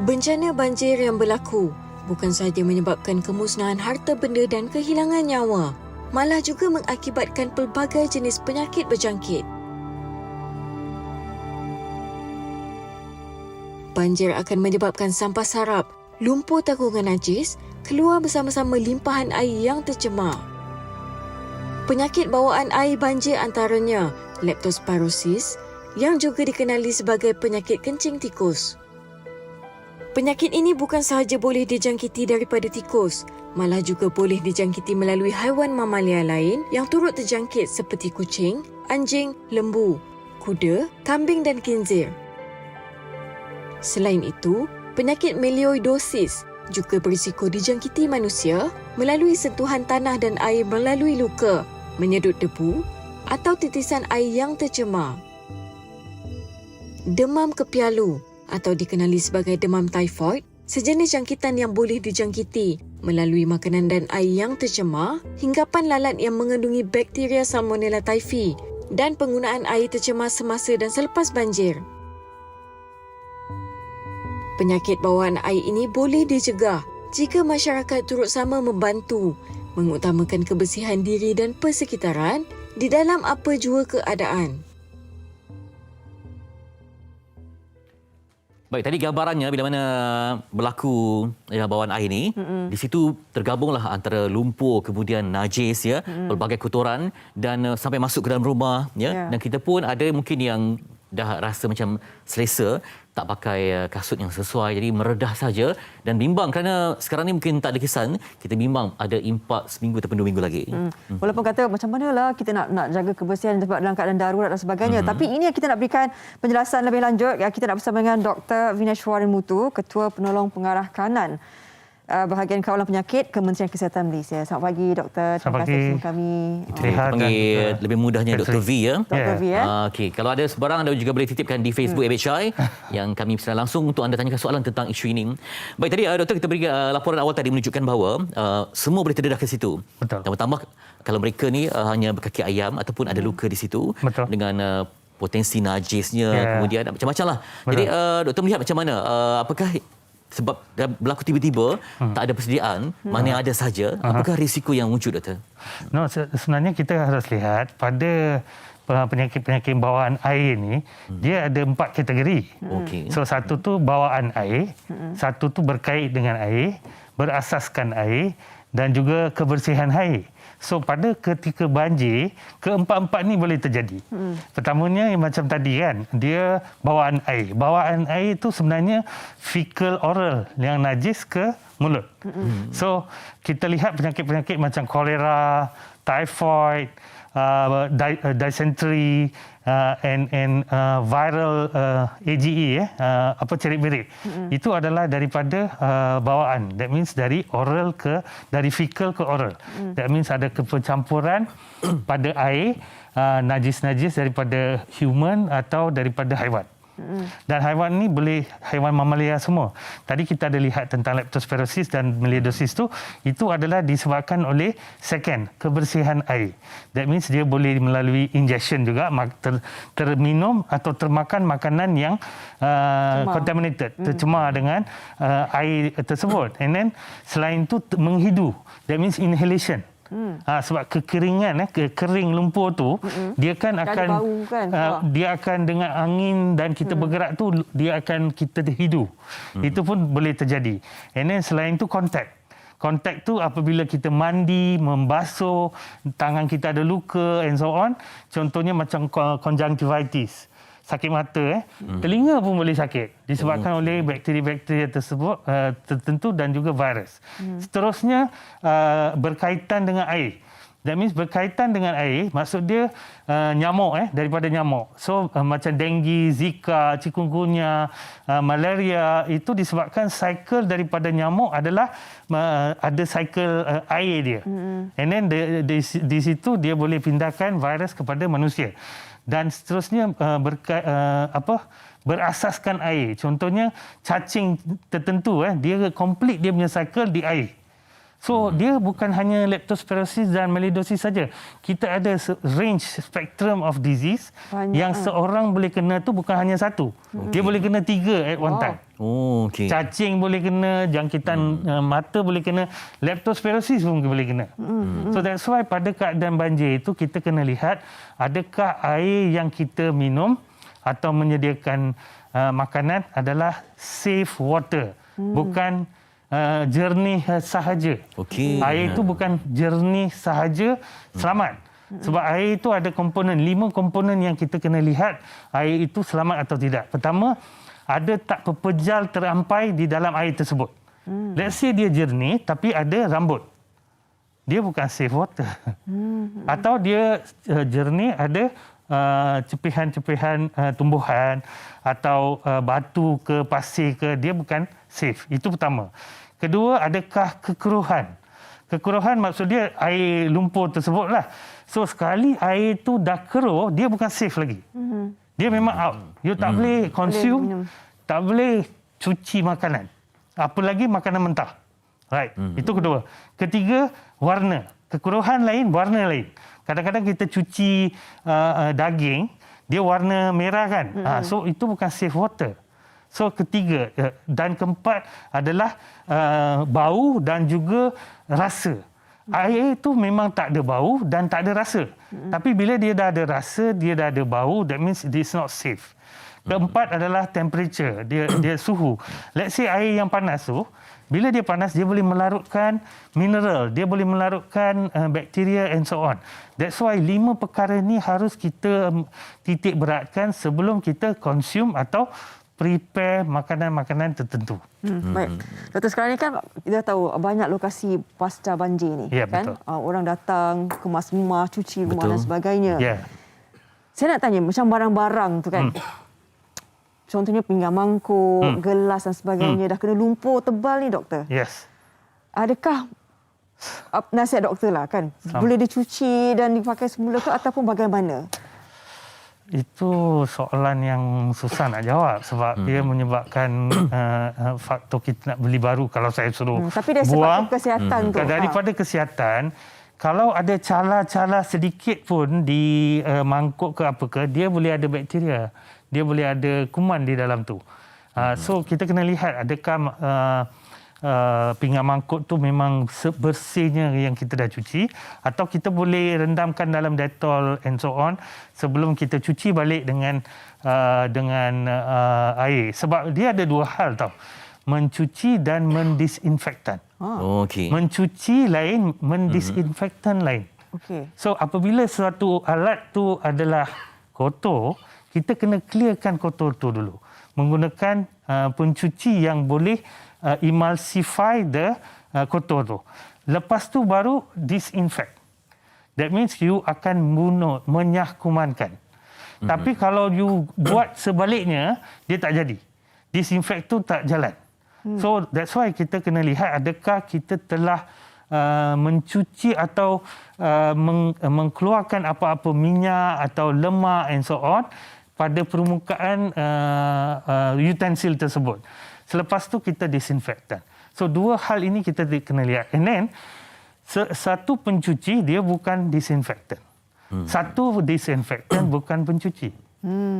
Bencana banjir yang berlaku bukan sahaja menyebabkan kemusnahan harta benda dan kehilangan nyawa, malah juga mengakibatkan pelbagai jenis penyakit berjangkit. Banjir akan menyebabkan sampah sarap, lumpur takungan najis, keluar bersama-sama limpahan air yang tercemar. Penyakit bawaan air banjir antaranya leptospirosis yang juga dikenali sebagai penyakit kencing tikus. Penyakit ini bukan sahaja boleh dijangkiti daripada tikus, malah juga boleh dijangkiti melalui haiwan mamalia lain yang turut terjangkit seperti kucing, anjing, lembu, kuda, kambing dan khinzir. Selain itu, penyakit melioidosis juga berisiko dijangkiti manusia melalui sentuhan tanah dan air melalui luka, menyedut debu atau titisan air yang tercemar. Demam kepialu atau dikenali sebagai demam typhoid, sejenis jangkitan yang boleh dijangkiti melalui makanan dan air yang tercemar, hinggapan lalat yang mengandungi bakteria Salmonella typhi dan penggunaan air tercemar semasa dan selepas banjir. Penyakit bawaan air ini boleh dicegah jika masyarakat turut sama membantu mengutamakan kebersihan diri dan persekitaran di dalam apa jua keadaan. Baik, tadi gambarannya bila mana berlaku bawaan air ni, di situ tergabunglah antara lumpur, kemudian najis, pelbagai kotoran dan sampai masuk ke dalam rumah, dan kita pun ada mungkin yang dah rasa macam selesa tak pakai kasut yang sesuai, jadi meredah saja dan bimbang kerana sekarang ni mungkin tak ada kesan, kita bimbang ada impak seminggu ataupun 2 minggu lagi. Walaupun kata macam manalah kita nak jaga kebersihan sebab dalam keadaan darurat dan sebagainya, tapi ini yang kita nak berikan penjelasan lebih lanjut. Kita nak bersama dengan Dr. Vineshwaran-Muthu, Ketua Penolong Pengarah Kanan Bahagian Kawalan Penyakit Kementerian Kesihatan Malaysia. Selamat pagi, Doktor. Terima kasih bersama kami. Kita panggil lebih mudahnya Dr. V, ya. Dr. V, ya. Okey, kalau ada sebarang anda juga boleh titipkan di Facebook ABHI yang kami secara langsung untuk anda tanyakan soalan tentang isu ini. Baik, tadi Doktor kita beri laporan awal tadi menunjukkan bahawa semua boleh terdedah ke situ. Betul. Tambah-tambah kalau mereka ni hanya berkaki ayam ataupun ada luka di situ. Betul. Dengan potensi najisnya, kemudian macam-macam lah. Jadi Doktor melihat macam mana? Apakah sebab berlaku tiba-tiba tak ada persediaan, mana yang ada saja, apakah risiko yang wujud, Doktor? No, sebenarnya kita harus lihat pada penyakit-penyakit bawaan air ni, dia ada 4 kategori. So satu tu bawaan air, satu tu berkait dengan air, berasaskan air dan juga kebersihan air. So pada ketika banjir, keempat-empat ni boleh terjadi. Pertamanya yang macam tadi kan, dia bawaan air. Bawaan air itu sebenarnya fecal oral yang najis ke mulut. So kita lihat penyakit-penyakit macam kolera, typhoid, dysentery and viral AGE, cerit berit. Itu adalah daripada bawaan. That means dari fecal ke oral. That means ada kecampuran pada air, najis-najis daripada human atau daripada haiwan. Dan haiwan ni boleh haiwan mamalia semua. Tadi kita ada lihat tentang leptospirosis dan melioidosis itu adalah disebabkan oleh kebersihan air. That means dia boleh melalui injection juga, terminum atau termakan makanan yang contaminated, tercemar dengan air tersebut. And then selain itu menghidu. That means inhalation. Sebab kekeringan, kering lumpur tu, dia kan akan bau, kan? Dia akan dengan angin dan kita bergerak tu, dia akan kita hidu. Itu pun boleh terjadi. And then selain tu kontak tu apabila kita mandi, membasuh, tangan kita ada luka and so on. Contohnya macam conjunctivitis, sakit mata, telinga pun boleh sakit disebabkan oleh bakteri-bakteri tersebut tertentu dan juga virus. Seterusnya berkaitan dengan air. That means berkaitan dengan air, maksud dia nyamuk, daripada nyamuk. So macam denggi, zika, chikungunya, malaria, itu disebabkan cycle daripada nyamuk adalah ada cycle air dia. And then di situ dia boleh pindahkan virus kepada manusia. Dan seterusnya berasaskan air. Contohnya cacing tertentu, dia complete dia punya cycle di air. So dia bukan hanya leptospirosis dan melioidosis saja. Kita ada range spectrum of disease. Banyak yang seorang boleh kena tu bukan hanya satu. Dia boleh kena 3 at one time. Oh, okey. Cacing boleh kena, jangkitan mata boleh kena, leptospirosis pun boleh kena. So that's why pada keadaan banjir itu kita kena lihat adakah air yang kita minum atau menyediakan makanan adalah safe water, bukan jernih sahaja. Okey. Air itu bukan jernih sahaja, selamat. Sebab air itu ada komponen, 5 komponen yang kita kena lihat air itu selamat atau tidak. Pertama, ada tak pepejal terampai di dalam air tersebut. Let's say dia jernih tapi ada rambut. Dia bukan safe water. Atau dia jernih ada cepihan-cepihan tumbuhan atau batu ke pasir ke, dia bukan safe. Itu pertama. Kedua, adakah kekeruhan? Kekeruhan maksud dia air lumpur tersebutlah. So sekali air itu dah keruh, dia bukan safe lagi. Dia memang out. You tak boleh consume, tak boleh cuci makanan. Apa lagi makanan mentah. Right. Itu kedua. Ketiga, warna. Kekeruhan lain, warna lain. Kadang-kadang kita cuci daging, dia warna merah kan. So itu bukan safe water. So ketiga dan keempat adalah bau dan juga rasa. Air itu memang tak ada bau dan tak ada rasa. Tapi bila dia dah ada rasa, dia dah ada bau, that means it is not safe. Keempat adalah temperature, dia suhu. Let's say air yang panas tu, bila dia panas, dia boleh melarutkan mineral, dia boleh melarutkan bakteria and so on. That's why 5 perkara ni harus kita titik beratkan sebelum kita consume atau prepare makanan-makanan tertentu. Baik. Doktor, sekarang ni kan kita tahu banyak lokasi pasca banjir ni. Ya, kan? betul. Orang datang kemas rumah, cuci rumah Betul. dan sebagainya. Ya. Saya nak tanya, macam barang-barang tu kan. Contohnya pinggan mangkuk, gelas dan sebagainya. Dah kena lumpur tebal ni, doktor. Yes. Adakah nasihat doktor lah kan? Boleh dicuci dan dipakai semula ke ataupun bagaimana? Itu soalan yang susah nak jawab sebab dia menyebabkan faktor kita nak beli baru kalau saya suruh Tapi dari buang. sebab kesihatan tu. Daripada kesihatan, kalau ada cala-cala sedikit pun di mangkuk ke apa ke, dia boleh ada bakteria. Dia boleh ada kuman di dalam tu. So kita kena lihat adakah pinggan mangkuk tu memang bersihnya yang kita dah cuci atau kita boleh rendamkan dalam Dettol and so on sebelum kita cuci balik dengan air. Sebab dia ada 2 hal tau. Mencuci dan mendisinfektan. Okey. Mencuci lain, mendisinfektan lain. Okey. So apabila suatu alat tu adalah kotor, kita kena clearkan kotor tu dulu. Menggunakan pencuci yang boleh emulsify the kotor tu. Lepas tu baru disinfect. That means you akan menyahkumankan. Tapi kalau you buat sebaliknya, dia tak jadi. Disinfect tu tak jalan. So that's why kita kena lihat adakah kita telah mencuci atau mengeluarkan apa-apa minyak atau lemak and so on pada permukaan utensil tersebut. Selepas tu kita disinfektan. So 2 hal ini kita kena lihat. And then satu pencuci dia bukan disinfektan. Satu disinfektan bukan pencuci.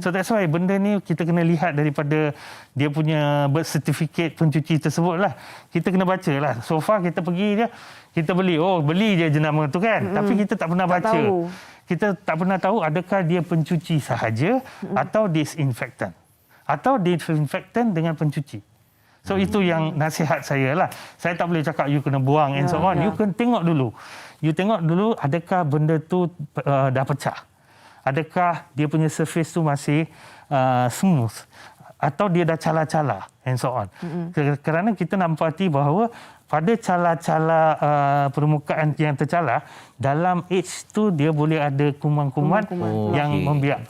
So that's why benda ni kita kena lihat daripada dia punya birth certificate pencuci tersebut lah. Kita kena baca lah. So far kita pergi je, kita beli je jenama tu kan. Tapi kita tak pernah baca. Tahu. Kita tak pernah tahu adakah dia pencuci sahaja atau disinfektan. Atau disinfektan dengan pencuci. So itu yang nasihat saya lah. Saya tak boleh cakap you kena buang and so on. You kena tengok dulu. You tengok dulu adakah benda tu dah pecah. Adakah dia punya surface tu masih smooth atau dia dah cala-cala and so on. Kerana kita nampati bahawa pada cala-cala permukaan yang tercala, dalam age tu dia boleh ada kuman-kuman yang membiak.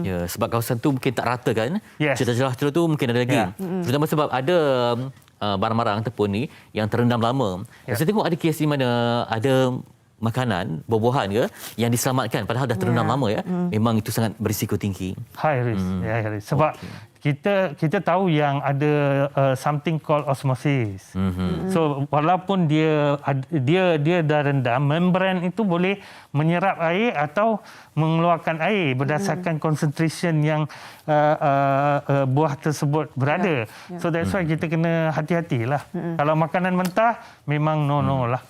Ya, sebab kawasan tu mungkin tak rata kan. Yes. Celah-celah tu mungkin ada lagi. Terutama sebab ada barang-barang ataupun ni yang terendam lama. Saya tengok ada kes di mana ada makanan, buah-buahan ke yang diselamatkan padahal dah terendam lama ya. Memang itu sangat berisiko tinggi. High risk. High risk. Sebab kita tahu yang ada something called osmosis. So walaupun dia dah rendam, membran itu boleh menyerap air atau mengeluarkan air berdasarkan concentration yang buah tersebut berada. So that's why kita kena hati-hatilah. Kalau makanan mentah memang no lah.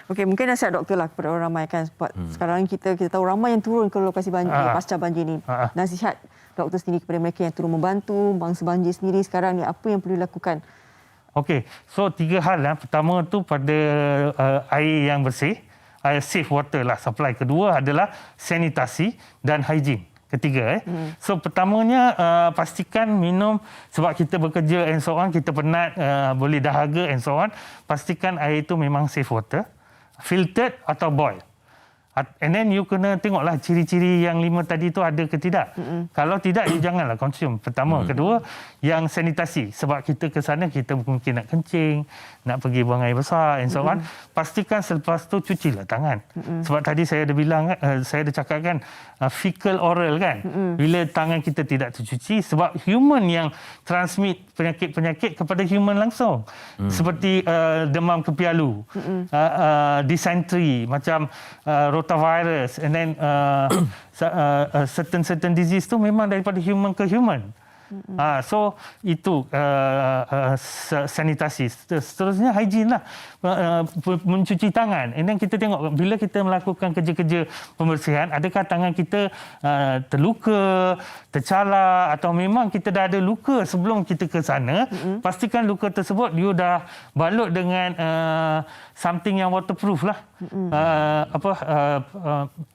Okey, mungkin nasihat doktor lah kepada orang ramai kan, sebab sekarang kita tahu ramai yang turun ke lokasi banjir pasca banjir ni. Nasihat doktor sendiri kepada mereka yang turun membantu bangsa banjir sendiri sekarang ni, apa yang perlu dilakukan? Okey, so 3 hal lah. Pertama tu pada air yang bersih, air safe water lah supply. Kedua adalah sanitasi dan hygiene. Ketiga So pertamanya pastikan minum, sebab kita bekerja and so on, kita penat, boleh dahaga and so on. Pastikan air itu memang safe water, filtered atau boil. And then you kena tengoklah ciri-ciri yang 5 tadi tu ada ke tidak. Kalau tidak, you janganlah consume. Pertama. Kedua, yang sanitasi. Sebab kita ke sana, kita mungkin nak kencing, nak pergi buang air besar and so on. Pastikan selepas tu cucilah tangan. Sebab tadi saya ada bilang, saya ada cakap kan, fecal oral kan. Bila tangan kita tidak tercuci, sebab human yang transmit penyakit-penyakit kepada human langsung. Seperti demam kepialu, dysentery, macam rotavirus, and then certain disease tu memang daripada human ke human. So itu sanitasi. Seterusnya hygiene lah, mencuci tangan. And then kita tengok bila kita melakukan kerja-kerja pembersihan, adakah tangan kita terluka, tercala, atau memang kita dah ada luka sebelum kita ke sana. Pastikan luka tersebut you dah balut dengan something yang waterproof lah.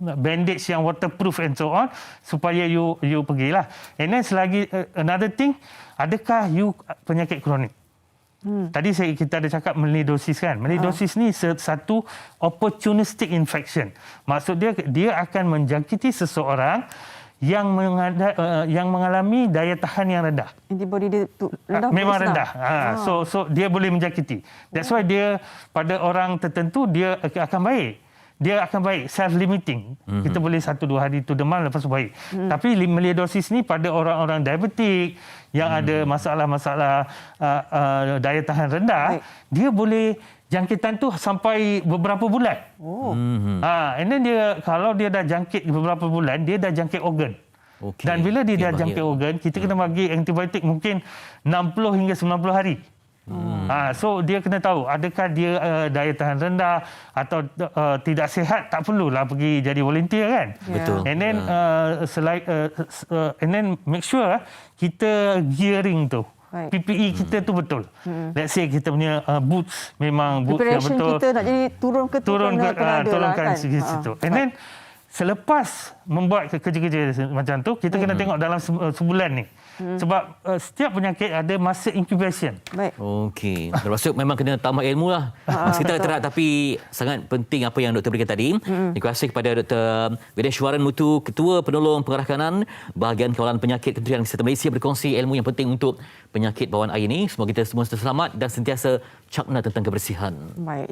Bandage yang waterproof and so on, supaya you pergilah. And then selagi another thing, adakah you penyakit kronik? Tadi kita ada cakap melioidosis kan. Melioidosis ni satu opportunistic infection. Maksud dia akan menjangkiti seseorang yang mengalami daya tahan yang rendah. Antibody dia rendah. Memang rendah. So dia boleh menjangkiti. That's why dia pada orang tertentu dia akan baik. Dia akan baik, self-limiting. Kita boleh 1-2 hari itu demam, lepas tu baik. Tapi melioidosis ni pada orang-orang diabetik yang ada masalah-masalah daya tahan rendah, dia boleh jangkitan tu sampai beberapa bulan. And then kalau dia dah jangkit beberapa bulan, dia dah jangkit organ. Dan bila dia dah jangkit organ, kita kena bagi antibiotik mungkin 60 hingga 90 hari. So dia kena tahu adakah dia daya tahan rendah atau tidak sihat, tak perlulah pergi jadi volunteer kan. Betul. And then and then make sure kita gearing tu, PPE kita tu betul. Let's say kita punya boots memang boots yang Preparation betul. kita nak jadi turun ke turunkan kan? situ. And then selepas membuat kerja-kerja macam tu, kita kena tengok dalam sebulan ni. Sebab setiap penyakit ada masa incubation. Baik. Okey. Termasuk memang kena tambah ilmu lah. Masa kita terat, tapi sangat penting apa yang doktor berikan tadi. Terima kasih kepada Dr. Vineshwaran Muthu, Ketua Penolong Pengarah Kanan Bahagian Kawalan Penyakit Kementerian Kesihatan Malaysia, berkongsi ilmu yang penting untuk penyakit bawaan air ini. Semoga kita semua selamat dan sentiasa cakna tentang kebersihan. Baik.